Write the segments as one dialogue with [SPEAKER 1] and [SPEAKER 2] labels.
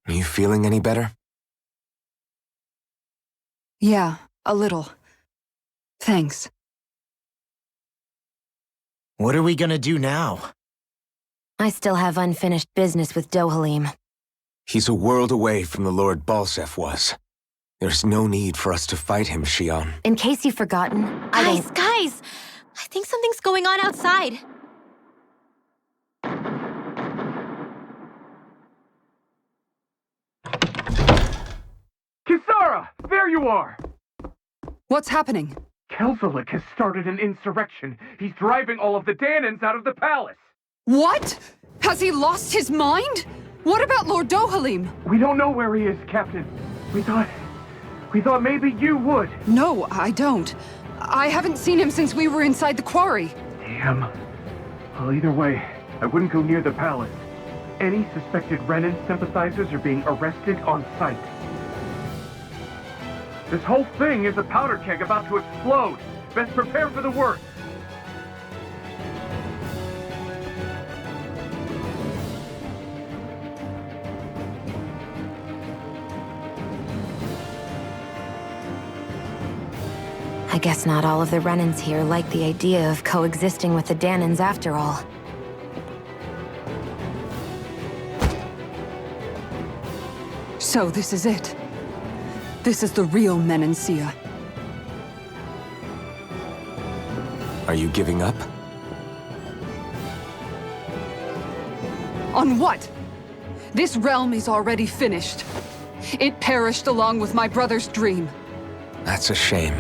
[SPEAKER 1] Are you feeling any better?
[SPEAKER 2] Yeah, a little. Thanks.
[SPEAKER 3] What are we gonna do now?
[SPEAKER 4] I still have unfinished business with Dohalim.
[SPEAKER 1] He's a world away from the Lord Balsef was. There's no need for us to fight him, Shion.
[SPEAKER 4] In case you've forgotten,
[SPEAKER 5] Guys! I think something's going on outside.
[SPEAKER 6] Kisara! There you are!
[SPEAKER 2] What's happening?
[SPEAKER 6] Kelzolik has started an insurrection. He's driving all of the Danans out of the palace.
[SPEAKER 2] What? Has he lost his mind? What about Lord Dohalim?
[SPEAKER 6] We don't know where he is, Captain. We thought maybe you would.
[SPEAKER 2] No, I don't. I haven't seen him since we were inside the quarry.
[SPEAKER 6] Damn. Well, either way, I wouldn't go near the palace. Any suspected Renan sympathizers are being arrested on sight. This whole thing is a powder keg about to explode. Best prepare for the worst.
[SPEAKER 4] I guess not all of the Renans here like the idea of coexisting with the Danans after all.
[SPEAKER 2] So this is it. This is the real Menancia.
[SPEAKER 1] Are you giving up?
[SPEAKER 2] On what? This realm is already finished. It perished along with my brother's dream.
[SPEAKER 1] That's a shame.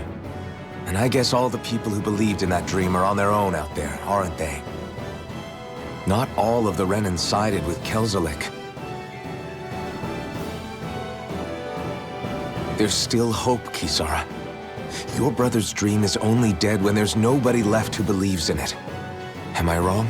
[SPEAKER 1] And I guess all the people who believed in that dream are on their own out there, aren't they? Not all of the Renan sided with Kelzolik. There's still hope, Kisara. Your brother's dream is only dead when there's nobody left who believes in it. Am I wrong?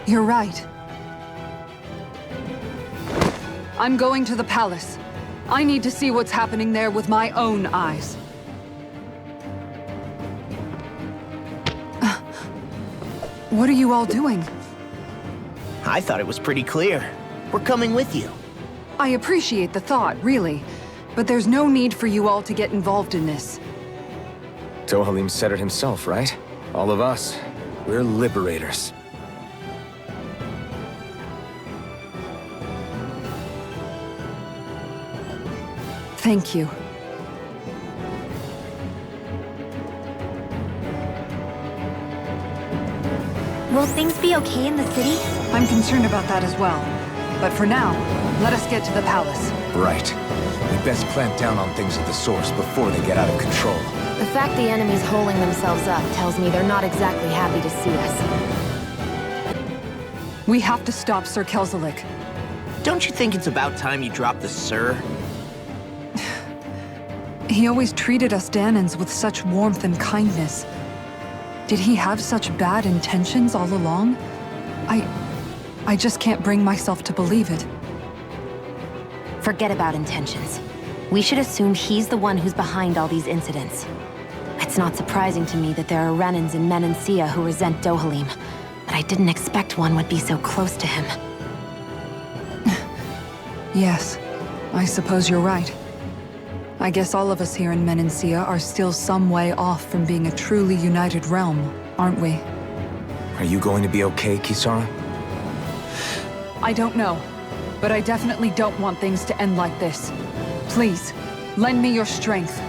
[SPEAKER 2] You're right. I'm going to the palace. I need to see what's happening there with my own eyes. What are you all doing?
[SPEAKER 3] I thought it was pretty clear. We're coming with you.
[SPEAKER 2] I appreciate the thought, really. But there's no need for you all to get involved in this.
[SPEAKER 1] Dohalim said it himself, right? All of us. We're liberators.
[SPEAKER 2] Thank you.
[SPEAKER 5] Will things be okay in the city?
[SPEAKER 2] I'm concerned about that as well. But for now, let us get to the palace.
[SPEAKER 1] Right. We best clamp down on things at the source before they get out of control.
[SPEAKER 4] The fact the enemy's holding themselves up tells me they're not exactly happy to see us.
[SPEAKER 2] We have to stop Sir Kelzolik.
[SPEAKER 3] Don't you think it's about time you drop the sir?
[SPEAKER 2] He always treated us Danans with such warmth and kindness. Did he have such bad intentions all along? I just can't bring myself to believe it.
[SPEAKER 4] Forget about intentions. We should assume he's the one who's behind all these incidents. It's not surprising to me that there are Renans in Menancia who resent Dohalim, but I didn't expect one would be so close to him.
[SPEAKER 2] Yes, I suppose you're right. I guess all of us here in Menancia are still some way off from being a truly united realm, aren't we?
[SPEAKER 1] Are you going to be okay, Kisara?
[SPEAKER 2] I don't know, but I definitely don't want things to end like this. Please, lend me your strength.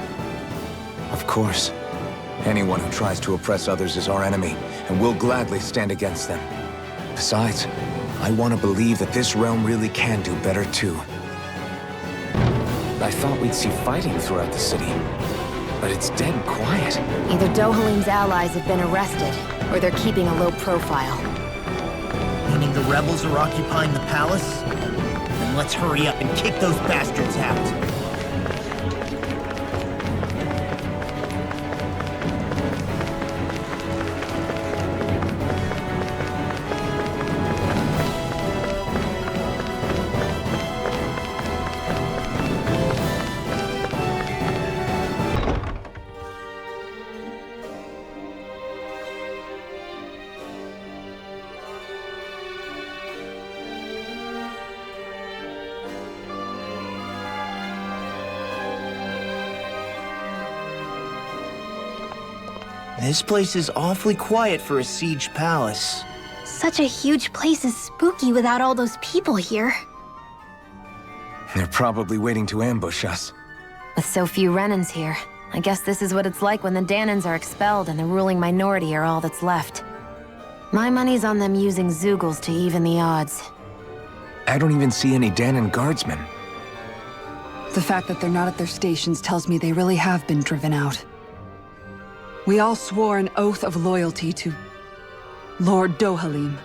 [SPEAKER 1] Of course. Anyone who tries to oppress others is our enemy, and we'll gladly stand against them. Besides, I want to believe that this realm really can do better too. I thought we'd see fighting throughout the city, but it's dead quiet.
[SPEAKER 4] Either Dohalim's allies have been arrested, or they're keeping a low profile.
[SPEAKER 3] Meaning the rebels are occupying the palace? Then let's hurry up and kick those bastards out. This place is awfully quiet for a siege palace.
[SPEAKER 5] Such a huge place is spooky without all those people here.
[SPEAKER 1] They're probably waiting to ambush us.
[SPEAKER 4] With so few Renans here, I guess this is what it's like when the Danans are expelled and the ruling minority are all that's left. My money's on them using Zeugles to even the odds.
[SPEAKER 1] I don't even see any Danan guardsmen.
[SPEAKER 2] The fact that they're not at their stations tells me they really have been driven out. We all swore an oath of loyalty to Lord Dohalim.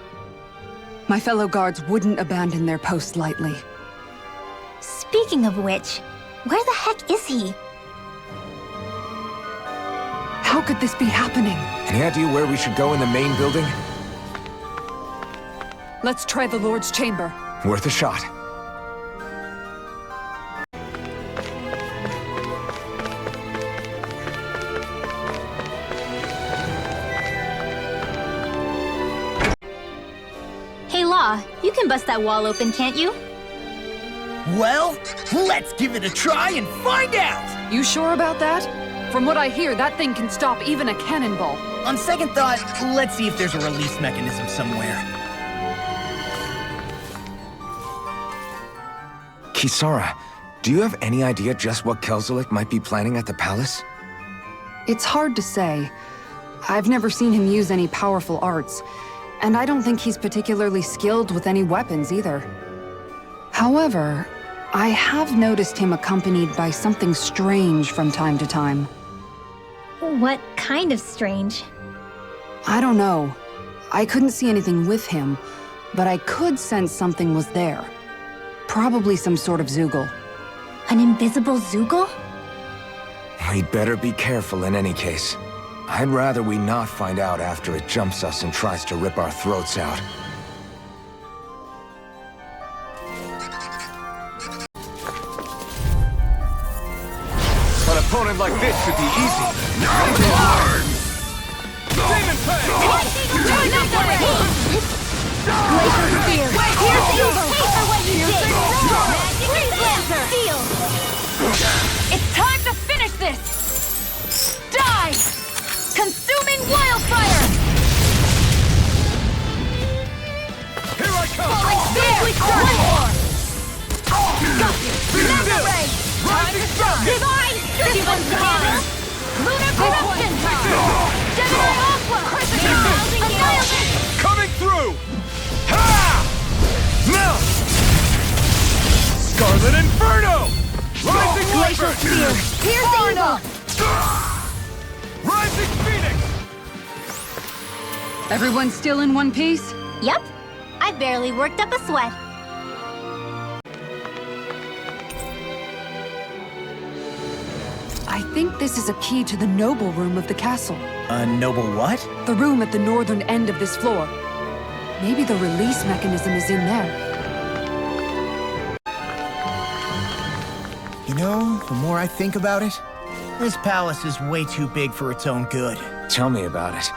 [SPEAKER 2] My fellow guards wouldn't abandon their post lightly.
[SPEAKER 5] Speaking of which, where the heck is he?
[SPEAKER 2] How could this be happening?
[SPEAKER 1] Any idea where we should go in the main building?
[SPEAKER 2] Let's try the Lord's chamber.
[SPEAKER 1] Worth a shot.
[SPEAKER 5] Hey Law, you can bust that wall open, can't you?
[SPEAKER 3] Well, let's give it a try and find out!
[SPEAKER 2] You sure about that? From what I hear, that thing can stop even a cannonball.
[SPEAKER 3] On second thought, let's see if there's a release mechanism somewhere.
[SPEAKER 1] Kisara, do you have any idea just what Kelzelik might be planning at the palace?
[SPEAKER 2] It's hard to say. I've never seen him use any powerful arts, and I don't think he's particularly skilled with any weapons either. However, I have noticed him accompanied by something strange from time to time.
[SPEAKER 5] What kind of strange?
[SPEAKER 2] I don't know. I couldn't see anything with him, but I could sense something was there. Probably some sort of Zeugle.
[SPEAKER 5] An invisible Zeugle?
[SPEAKER 1] We'd better be careful in any case. I'd rather we not find out after it jumps us and tries to rip our throats out. An opponent like this should be easy. Demon Fang!
[SPEAKER 5] Glacier Spear! Here's Eagle! Pay for what you did! Magic Lancer! Field!
[SPEAKER 2] It's time to finish this! Die! Consuming Wildfire!
[SPEAKER 1] Here I come!
[SPEAKER 2] Falling Got you! Mega Ray!
[SPEAKER 1] Rising Sun!
[SPEAKER 5] Divine! Divine Handle!
[SPEAKER 2] Lunar Corruption! General Aqua! Annihilate!
[SPEAKER 1] Coming through! Ha! Now! Scarlet Inferno! Rising
[SPEAKER 2] Glacial
[SPEAKER 1] Leopard!
[SPEAKER 2] Spear! Here's Eagle!
[SPEAKER 1] Rising Phoenix!
[SPEAKER 2] Everyone still in one piece?
[SPEAKER 5] Yep. I barely worked up a sweat.
[SPEAKER 2] I think this is a key to the noble room of the castle.
[SPEAKER 3] A noble what?
[SPEAKER 2] The room at the northern end of this floor. Maybe the release mechanism is in there.
[SPEAKER 3] You know, the more I think about it, this palace is way too big for its own good.
[SPEAKER 1] Tell me about it.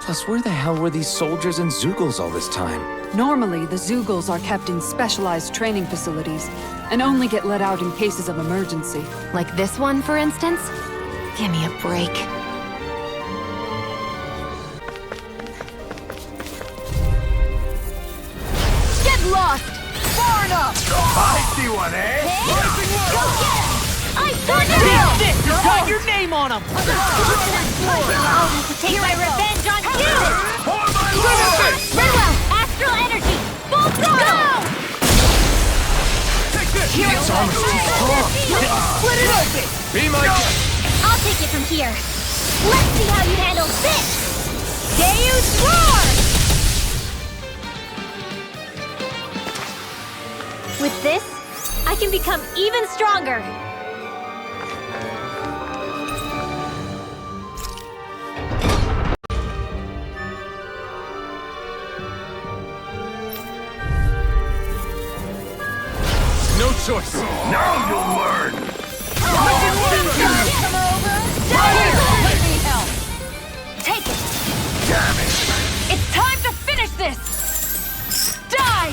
[SPEAKER 1] Plus, where the hell were these soldiers and Zeugles all this time?
[SPEAKER 2] Normally, the Zeugles are kept in specialized training facilities and only get let out in cases of emergency.
[SPEAKER 4] Like this one, for instance? Give me a break.
[SPEAKER 2] Get lost! Far enough!
[SPEAKER 1] I see one, eh?
[SPEAKER 5] Go get him! I found
[SPEAKER 3] This
[SPEAKER 5] it!
[SPEAKER 3] has got your name on him!
[SPEAKER 5] I'll have to take my revenge on you!
[SPEAKER 1] For my life!
[SPEAKER 5] Very well! Astral energy! Full throttle!
[SPEAKER 1] Take this!
[SPEAKER 5] Here it comes!
[SPEAKER 3] Split it open!
[SPEAKER 1] Be my guest!
[SPEAKER 5] I'll take it from here. Let's see how you handle this! Deus Roar! With this, I can become even stronger.
[SPEAKER 1] No choice! Now you'll learn!
[SPEAKER 2] Take it! Damn it! It's time to finish this! Die!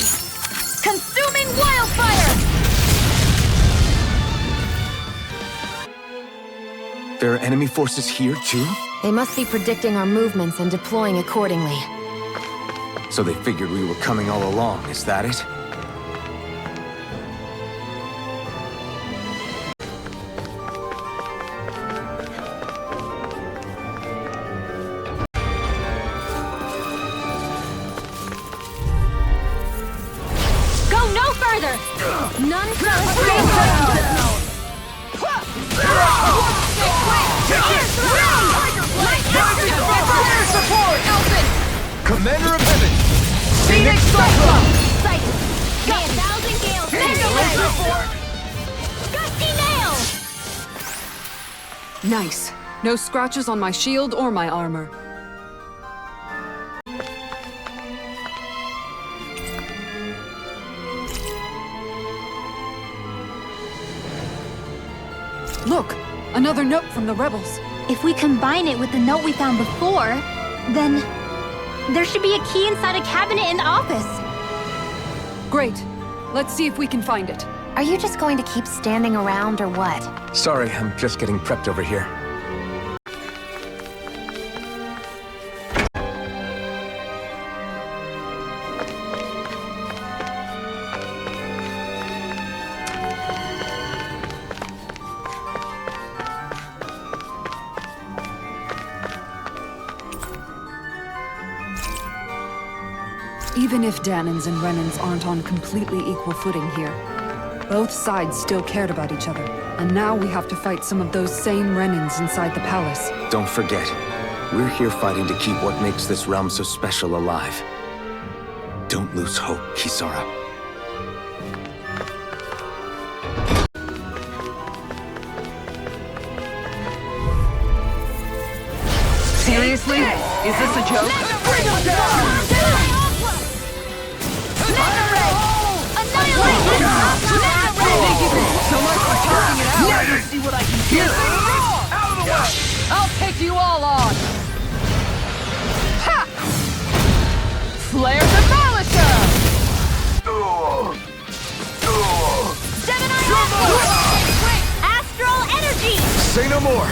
[SPEAKER 2] Consuming Wildfire!
[SPEAKER 1] There enemy forces here, too?
[SPEAKER 4] They must be predicting our movements and deploying accordingly.
[SPEAKER 1] So they figured we were coming all along, is that it?
[SPEAKER 5] Go no further! None shall escape!
[SPEAKER 1] Commander of Heaven!
[SPEAKER 5] Phoenix Cyclone! Cycle! Go! 1,000 gales! Gusty nail!
[SPEAKER 2] Nice. No scratches on my shield or my armor. Look! Another note from the rebels.
[SPEAKER 5] If we combine it with the note we found before, then there should be a key inside a cabinet in the office.
[SPEAKER 2] Great. Let's see if we can find it.
[SPEAKER 4] Are you just going to keep standing around or what?
[SPEAKER 1] Sorry, I'm just getting prepped over here.
[SPEAKER 2] Even if Danans and Renans aren't on completely equal footing here, both sides still cared about each other. And now we have to fight some of those same Renans inside the palace.
[SPEAKER 1] Don't forget, we're here fighting to keep what makes this realm so special alive. Don't lose hope, Kisara.
[SPEAKER 2] Seriously? Is this a joke?
[SPEAKER 5] Bring him down!
[SPEAKER 2] So much for talking it out.
[SPEAKER 3] Never see what I can do!
[SPEAKER 6] Out of the way!
[SPEAKER 2] I'll take you all on! Ha! Flare the Demolisher!
[SPEAKER 5] Gemini Astral Energy!
[SPEAKER 1] Say no more!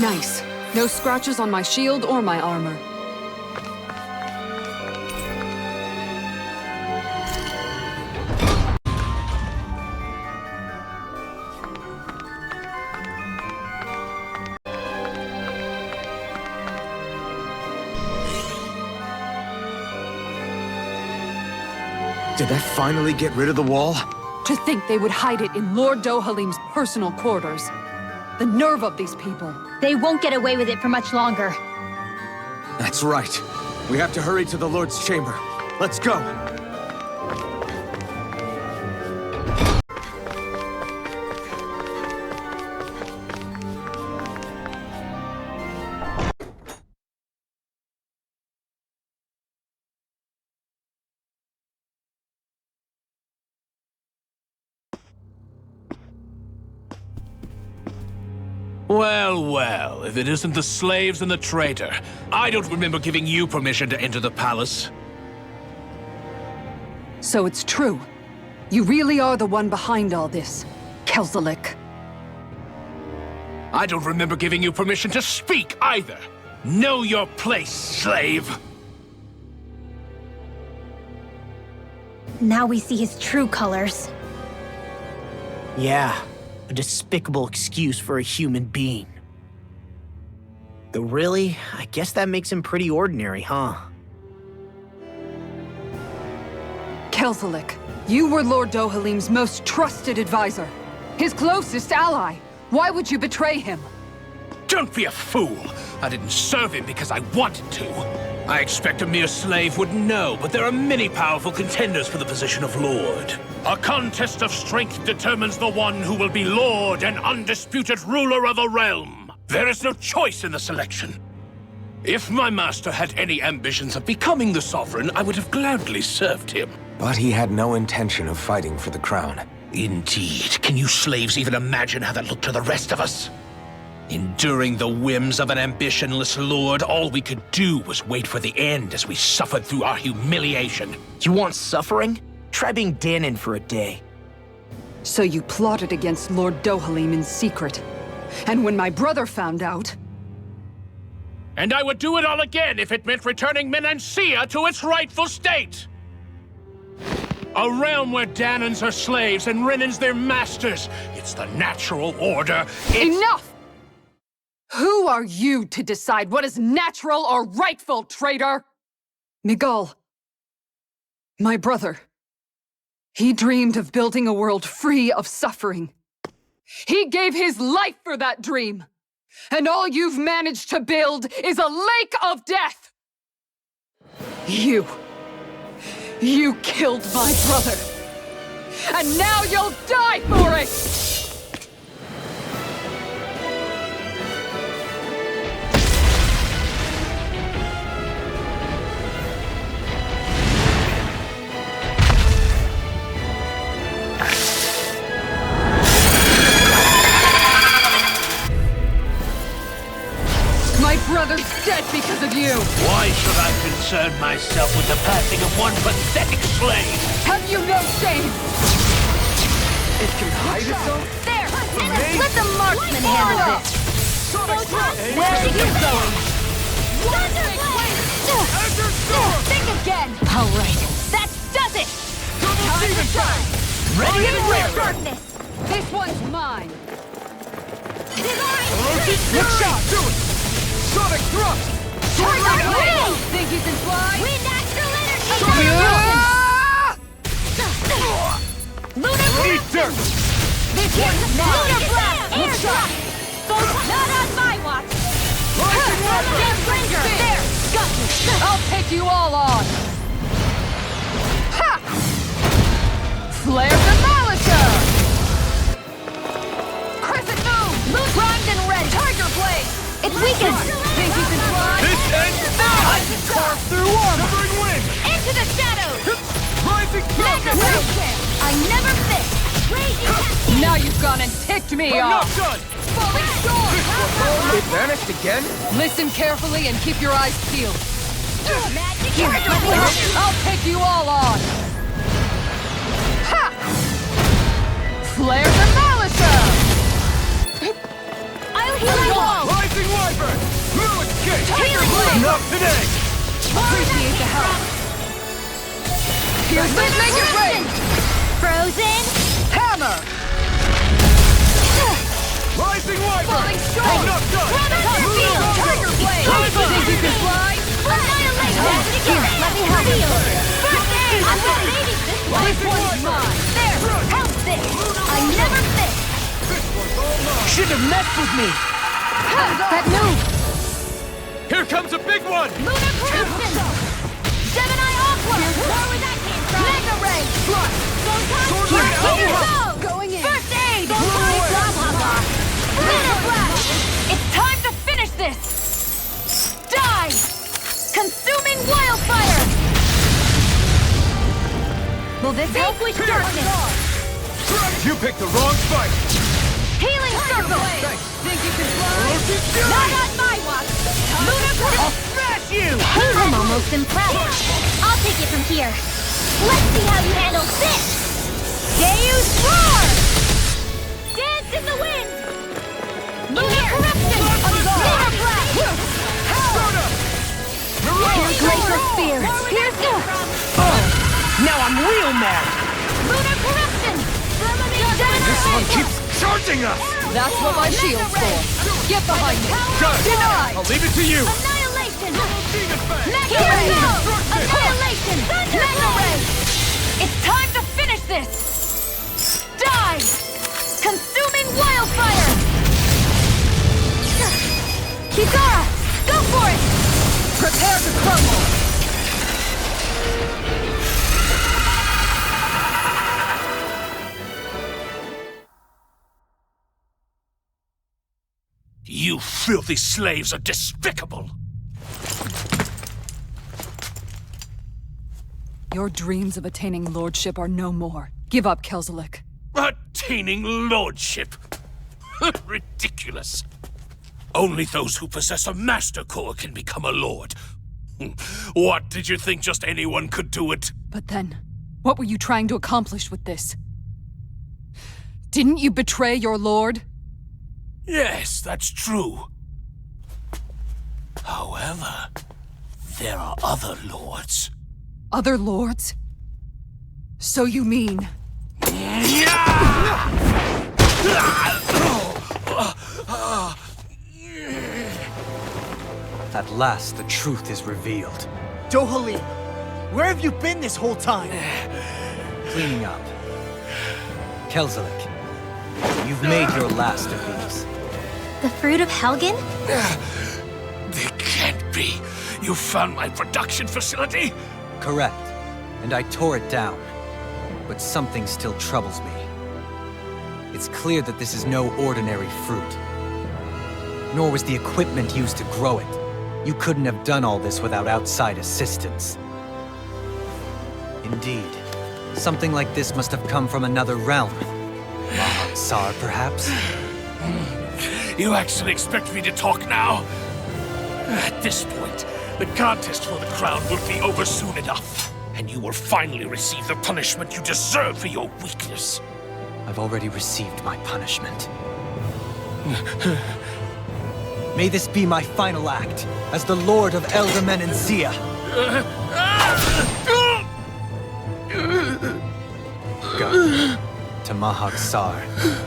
[SPEAKER 2] Nice. No scratches on my shield or my armor.
[SPEAKER 1] Did that finally get rid of the wall?
[SPEAKER 2] To think they would hide it in Lord Dohalim's personal quarters. The nerve of these people.
[SPEAKER 5] They won't get away with it for much longer.
[SPEAKER 1] That's right. We have to hurry to the Lord's chamber. Let's go!
[SPEAKER 7] Well, well, if it isn't the slaves and the traitor. I don't remember giving you permission to enter the palace.
[SPEAKER 2] So it's true. You really are the one behind all this, Kelzelik.
[SPEAKER 7] I don't remember giving you permission to speak either. Know your place, slave!
[SPEAKER 5] Now we see his true colors.
[SPEAKER 3] Yeah, a despicable excuse for a human being. Though really, I guess that makes him pretty ordinary, huh?
[SPEAKER 2] Kelzelik, you were Lord Dohalim's most trusted advisor. His closest ally. Why would you betray him?
[SPEAKER 7] Don't be a fool! I didn't serve him because I wanted to. I expect a mere slave wouldn't know, but there are many powerful contenders for the position of Lord. A contest of strength determines the one who will be Lord and undisputed ruler of a realm. There is no choice in the selection. If my master had any ambitions of becoming the sovereign, I would have gladly served him.
[SPEAKER 1] But he had no intention of fighting for the crown.
[SPEAKER 7] Indeed. Can you slaves even imagine how that looked to the rest of us? Enduring the whims of an ambitionless lord, all we could do was wait for the end as we suffered through our humiliation.
[SPEAKER 3] You want suffering? Try being Danon for a day.
[SPEAKER 2] So you plotted against Lord Dohalim in secret. And when my brother found out...
[SPEAKER 7] And I would do it all again if it meant returning Menancia to its rightful state! A realm where Danans are slaves and Renans their masters. It's the natural order.
[SPEAKER 2] Enough! Who are you to decide what is natural or rightful, traitor? Miguel, my brother, he dreamed of building a world free of suffering. He gave his life for that dream. And all you've managed to build is a lake of death! You killed my brother! And now you'll die for it! My brother's dead because of you!
[SPEAKER 7] Why should I concern myself with the passing of one pathetic slave?
[SPEAKER 2] Have you no shame?
[SPEAKER 1] It can hide itself?
[SPEAKER 5] There! And let the marksman handle this! Where are you going? Think again! Alright, that does it! Time to shine!
[SPEAKER 7] Ready and
[SPEAKER 5] Beware
[SPEAKER 7] ready!
[SPEAKER 5] darkness!
[SPEAKER 2] This one's mine!
[SPEAKER 5] Divine
[SPEAKER 1] Next shot! Do it! Sonic thrust!
[SPEAKER 2] Think you can fly?
[SPEAKER 5] We natural energy! Lunar
[SPEAKER 1] Eat dirt!
[SPEAKER 5] This one's mine! Lunar blast! Air drop! Not on my watch! Death Ranger! There! Got you!
[SPEAKER 2] I'll take you all on! Ha! Flare the Malika! Crescent moon!
[SPEAKER 5] Primed and ready!
[SPEAKER 2] Tiger blade!
[SPEAKER 5] It's weakened!
[SPEAKER 2] Think you can fly?
[SPEAKER 1] This ends now! I can carve through armor! Severing wind!
[SPEAKER 5] Into the shadows!
[SPEAKER 1] Rising
[SPEAKER 5] Mega
[SPEAKER 1] falcon!
[SPEAKER 5] Ranger! I never fit!
[SPEAKER 2] Now you've gone and ticked me
[SPEAKER 1] I'm not
[SPEAKER 2] off!
[SPEAKER 1] done!
[SPEAKER 2] Falling storm!
[SPEAKER 1] It vanished again?
[SPEAKER 2] Listen carefully and keep your eyes peeled.
[SPEAKER 5] Magic!
[SPEAKER 2] Here, let me help you. I'll take you all on! Ha! Flare the Malika!
[SPEAKER 5] I'll heal you all!
[SPEAKER 1] Rising wyvern! Blue escape!
[SPEAKER 2] Tiger blade!
[SPEAKER 1] Not today!
[SPEAKER 2] Appreciate the help. Here's the naked ray!
[SPEAKER 5] Frozen!
[SPEAKER 2] Hammer!
[SPEAKER 1] Rising wyvern!
[SPEAKER 2] Falling storm!
[SPEAKER 1] I'm not done!
[SPEAKER 5] Field!
[SPEAKER 2] Tiger blade! Think you can fly?
[SPEAKER 5] Annihilation! Here, let me help you! First aid! I'm not baby this one!
[SPEAKER 2] This one's mine!
[SPEAKER 5] There! Help this! I never fit!
[SPEAKER 3] Should have messed with me!
[SPEAKER 2] That move!
[SPEAKER 1] Here comes a big one!
[SPEAKER 5] Lunar Crimson! Gemini Aqua! More where that came from! Mega Ray! Here goes!
[SPEAKER 2] Going in!
[SPEAKER 5] First aid! Blah, blah, blah. Lunar Blast! It's time to finish this! Die! Consuming wildfire! Will this vanquish darkness?
[SPEAKER 1] You picked the wrong fight!
[SPEAKER 5] Healing circle!
[SPEAKER 2] Think you can fly?
[SPEAKER 5] Not on my watch! Lunar Blast!
[SPEAKER 3] Smash you!
[SPEAKER 5] I'm almost impressed. I'll take it from here. Let's see how you handle this! Deus Roar! Dance in the wind! Lunar Corruption! Lunar Blast! Here's Glacier Spear! Here's
[SPEAKER 3] Now I'm real mad!
[SPEAKER 5] Lunar Corruption!
[SPEAKER 1] This one keeps charging us!
[SPEAKER 2] That's what my shield's for. Get behind me.
[SPEAKER 1] Got it!
[SPEAKER 2] Denied!
[SPEAKER 1] I'll leave it to you!
[SPEAKER 5] Annihilation!
[SPEAKER 1] Demon Fang!
[SPEAKER 5] Mega Ray! Annihilation! Mega Ray! It's time to finish this! Die! Consuming wildfire! Kizara! Go for it!
[SPEAKER 2] Prepare to crumble!
[SPEAKER 7] You filthy slaves are despicable!
[SPEAKER 2] Your dreams of attaining lordship are no more. Give up, Kelzelik.
[SPEAKER 7] Attaining lordship! Ridiculous! Only those who possess a master core can become a lord. What, did you think just anyone could do it?
[SPEAKER 2] But then, what were you trying to accomplish with this? Didn't you betray your lord?
[SPEAKER 7] Yes, that's true. However, there are other lords.
[SPEAKER 2] Other lords? So you mean...
[SPEAKER 8] At last, the truth is revealed.
[SPEAKER 3] Dohalim, where have you been this whole time?
[SPEAKER 8] Cleaning up. Kelzelik, you've made your last of these.
[SPEAKER 5] The fruit of Helgen?
[SPEAKER 7] They can't be. You found my production facility?
[SPEAKER 8] Correct. And I tore it down. But something still troubles me. It's clear that this is no ordinary fruit. Nor was the equipment used to grow it. You couldn't have done all this without outside assistance. Indeed. Something like this must have come from another realm. Mahak-Sar, perhaps?
[SPEAKER 7] You actually expect me to talk now? At this point, the contest for the crown will be over soon enough. And you will finally receive the punishment you deserve for your weakness.
[SPEAKER 8] I've already received my punishment. May this be my final act as the Lord of Elder Menancia. Go to Mahak-Sar,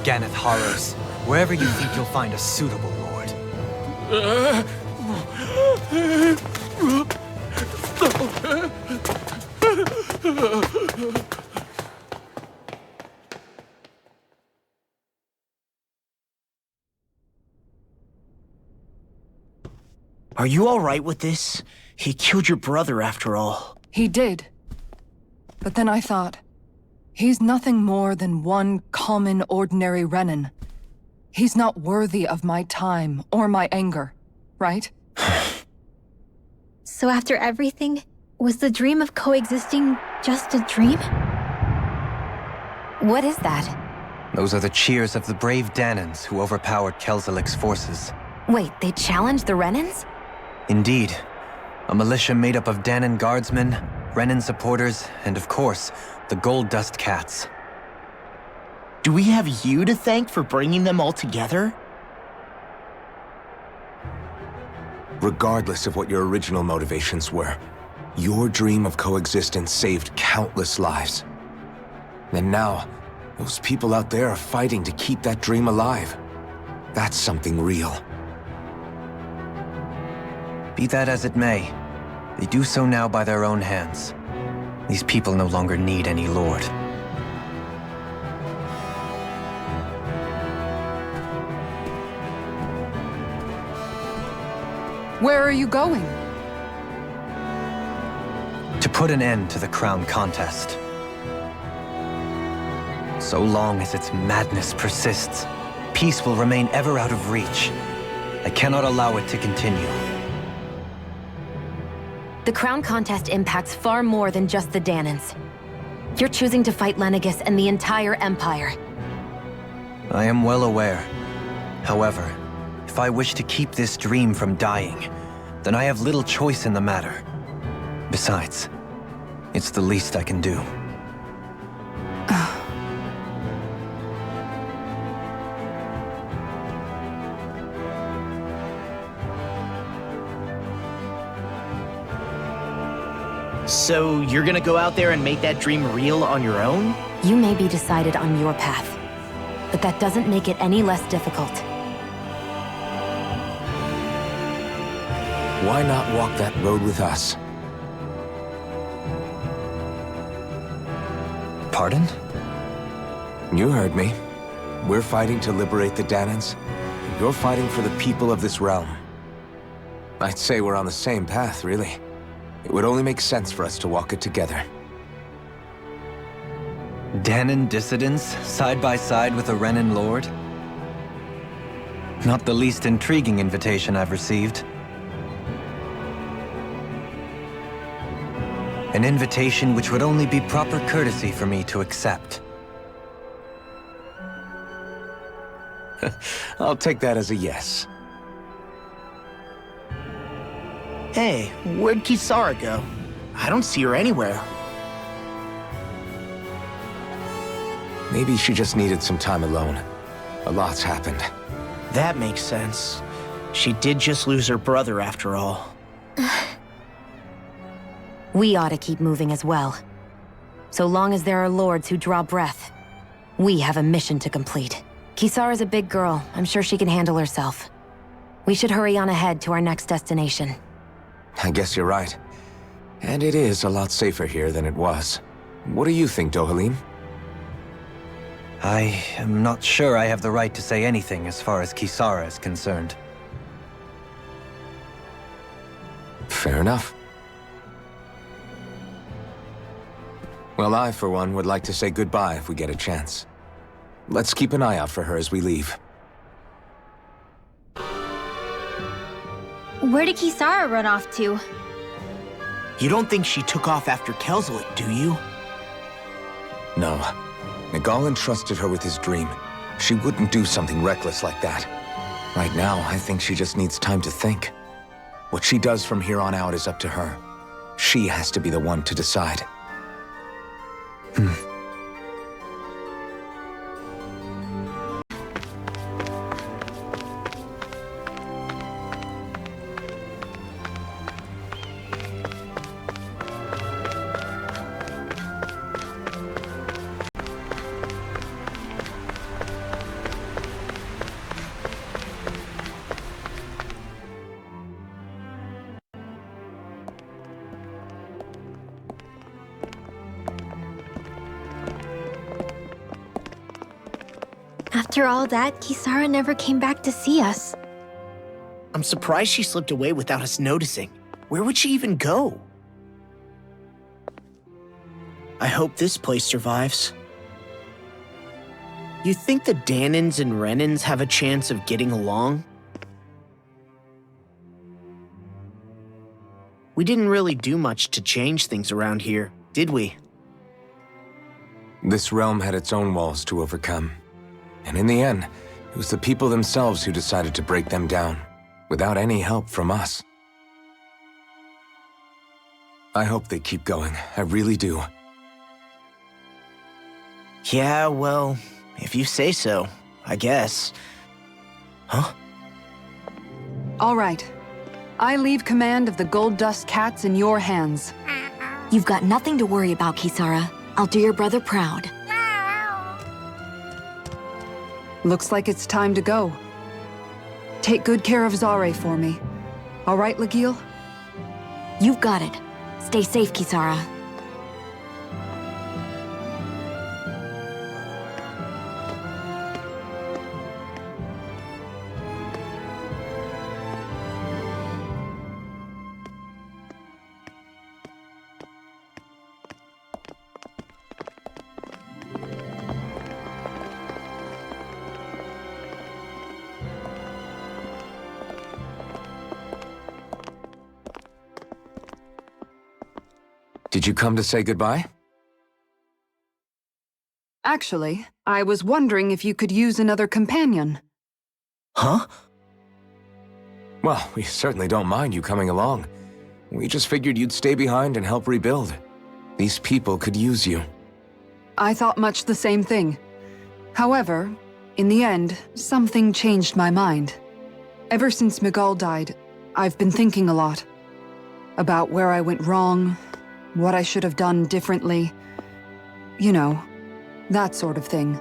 [SPEAKER 8] Ganeth Haros, wherever you think you'll find a suitable lord.
[SPEAKER 3] Are you alright with this? He killed your brother after all.
[SPEAKER 2] He did. But then I thought, he's nothing more than one common, ordinary Renan. He's not worthy of my time or my anger, right?
[SPEAKER 5] So after everything, was the dream of coexisting just a dream?
[SPEAKER 4] What is that?
[SPEAKER 8] Those are the cheers of the brave Danans who overpowered Kelzelik's forces.
[SPEAKER 4] Wait, they challenged the Renans?
[SPEAKER 8] Indeed. A militia made up of Danan guardsmen, Renan supporters, and of course, the Gold Dust Cats.
[SPEAKER 3] Do we have you to thank for bringing them all together?
[SPEAKER 1] Regardless of what your original motivations were, your dream of coexistence saved countless lives. And now, those people out there are fighting to keep that dream alive. That's something real.
[SPEAKER 8] Be that as it may, they do so now by their own hands. These people no longer need any lord.
[SPEAKER 2] Where are you going?
[SPEAKER 8] To put an end to the crown contest. So long as its madness persists, peace will remain ever out of reach. I cannot allow it to continue.
[SPEAKER 4] The crown contest impacts far more than just the Danans. You're choosing to fight Lenegis and the entire Empire.
[SPEAKER 8] I am well aware. However, if I wish to keep this dream from dying, then I have little choice in the matter. Besides, it's the least I can do.
[SPEAKER 3] So you're gonna go out there and make that dream real on your own?
[SPEAKER 4] You may be decided on your path, but that doesn't make it any less difficult.
[SPEAKER 1] Why not walk that road with us?
[SPEAKER 8] Pardon?
[SPEAKER 1] You heard me. We're fighting to liberate the Danans. You're fighting for the people of this realm. I'd say we're on the same path, really. It would only make sense for us to walk it together.
[SPEAKER 8] Danan dissidents, side by side with a Renan lord? Not the least intriguing invitation I've received. An invitation which would only be proper courtesy for me to accept.
[SPEAKER 1] I'll take that as a yes.
[SPEAKER 3] Hey, where'd Kisara go? I don't see her anywhere.
[SPEAKER 1] Maybe she just needed some time alone. A lot's happened.
[SPEAKER 3] That makes sense. She did just lose her brother after all.
[SPEAKER 4] We ought to keep moving as well. So long as there are lords who draw breath, we have a mission to complete. Kisara's a big girl. I'm sure she can handle herself. We should hurry on ahead to our next destination.
[SPEAKER 1] I guess you're right. And it is a lot safer here than it was. What do you think, Dohalim?
[SPEAKER 8] I am not sure I have the right to say anything as far as Kisara is concerned.
[SPEAKER 1] Fair enough. Well, I, for one, would like to say goodbye if we get a chance. Let's keep an eye out for her as we leave.
[SPEAKER 5] Where did Kisara run off to?
[SPEAKER 3] You don't think she took off after Kelzelik, do you?
[SPEAKER 1] No. Nagal entrusted her with his dream. She wouldn't do something reckless like that. Right now, I think she just needs time to think. What she does from here on out is up to her. She has to be the one to decide.
[SPEAKER 5] After all that, Kisara never came back to see us.
[SPEAKER 3] I'm surprised she slipped away without us noticing. Where would she even go? I hope this place survives. You think the Danins and Renins have a chance of getting along? We didn't really do much to change things around here, did we?
[SPEAKER 1] This realm had its own walls to overcome. And in the end, it was the people themselves who decided to break them down, without any help from us. I hope they keep going. I really do.
[SPEAKER 3] Yeah, well, if you say so, I guess. Huh?
[SPEAKER 2] All right. I leave command of the Gold Dust Cats in your hands.
[SPEAKER 4] You've got nothing to worry about, Kisara. I'll do your brother proud.
[SPEAKER 2] Looks like it's time to go. Take good care of Zare for me. All right, Legil?
[SPEAKER 4] You've got it. Stay safe, Kisara.
[SPEAKER 1] Did you come to say goodbye?
[SPEAKER 2] Actually, I was wondering if you could use another companion.
[SPEAKER 3] Huh?
[SPEAKER 1] Well, we certainly don't mind you coming along. We just figured you'd stay behind and help rebuild. These people could use you.
[SPEAKER 2] I thought much the same thing. However, in the end, something changed my mind. Ever since Miguel died, I've been thinking a lot. About where I went wrong, what I should have done differently. You know, that sort of thing.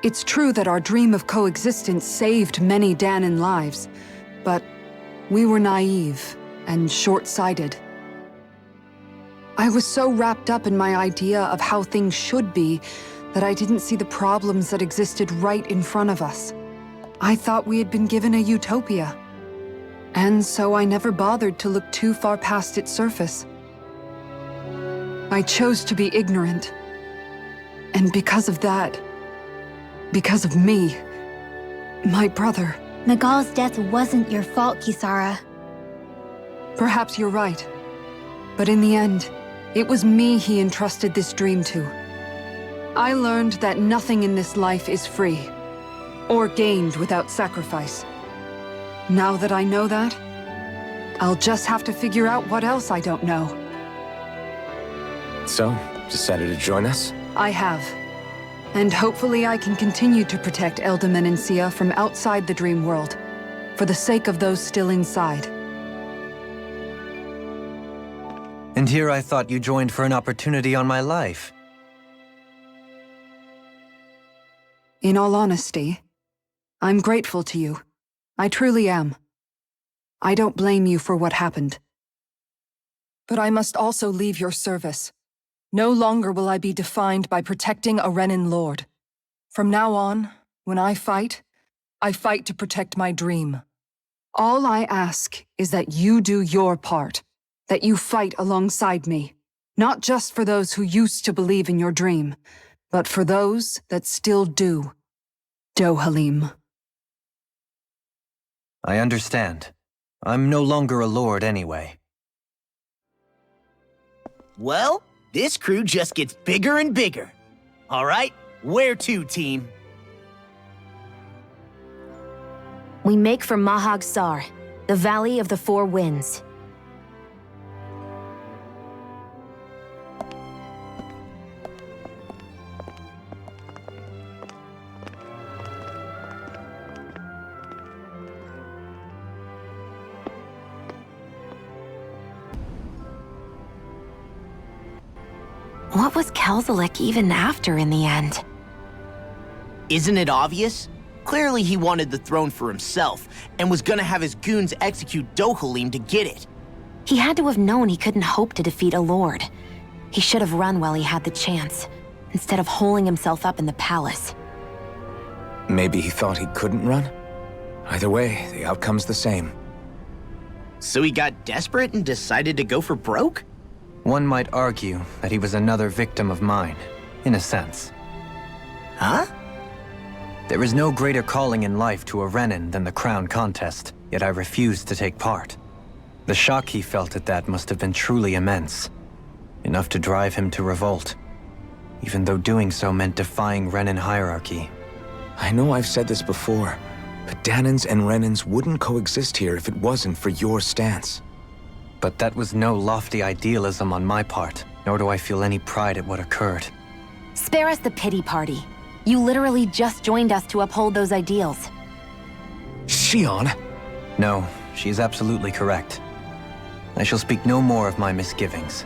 [SPEAKER 2] It's true that our dream of coexistence saved many Danin lives, but we were naive and short-sighted. I was so wrapped up in my idea of how things should be that I didn't see the problems that existed right in front of us. I thought we had been given a utopia. And so I never bothered to look too far past its surface. I chose to be ignorant. And because of that, because of me, my brother...
[SPEAKER 5] Nagal's death wasn't your fault, Kisara.
[SPEAKER 2] Perhaps you're right. But in the end, it was me he entrusted this dream to. I learned that nothing in this life is free, or gained without sacrifice. Now that I know that, I'll just have to figure out what else I don't know.
[SPEAKER 1] So, decided to join us?
[SPEAKER 2] I have. And hopefully I can continue to protect Elda Menancia from outside the dream world, for the sake of those still inside.
[SPEAKER 8] And here I thought you joined for an opportunity on my life.
[SPEAKER 2] In all honesty, I'm grateful to you. I truly am. I don't blame you for what happened. But I must also leave your service. No longer will I be defined by protecting a Renan Lord. From now on, when I fight to protect my dream. All I ask is that you do your part, that you fight alongside me, not just for those who used to believe in your dream, but for those that still do. Dohalim.
[SPEAKER 8] I understand. I'm no longer a lord anyway.
[SPEAKER 3] Well, this crew just gets bigger and bigger. All right, where to, team?
[SPEAKER 4] We make for Mahag Sar, the Valley of the Four Winds. What was Kelzelik even after in the end?
[SPEAKER 3] Isn't it obvious? Clearly he wanted the throne for himself, and was gonna have his goons execute Dohalim to get it.
[SPEAKER 4] He had to have known he couldn't hope to defeat a lord. He should have run while he had the chance, instead of holding himself up in the palace.
[SPEAKER 1] Maybe he thought he couldn't run? Either way, the outcome's the same.
[SPEAKER 3] So he got desperate and decided to go for broke?
[SPEAKER 8] One might argue that he was another victim of mine, in a sense.
[SPEAKER 3] Huh?
[SPEAKER 8] There is no greater calling in life to a Renan than the crown contest, yet I refused to take part. The shock he felt at that must have been truly immense. Enough to drive him to revolt, even though doing so meant defying Renan hierarchy.
[SPEAKER 1] I know I've said this before, but Danans and Renans wouldn't coexist here if it wasn't for your stance.
[SPEAKER 8] But that was no lofty idealism on my part, nor do I feel any pride at what occurred.
[SPEAKER 4] Spare us the pity party. You literally just joined us to uphold those ideals.
[SPEAKER 1] Shion!
[SPEAKER 8] No, she is absolutely correct. I shall speak no more of my misgivings.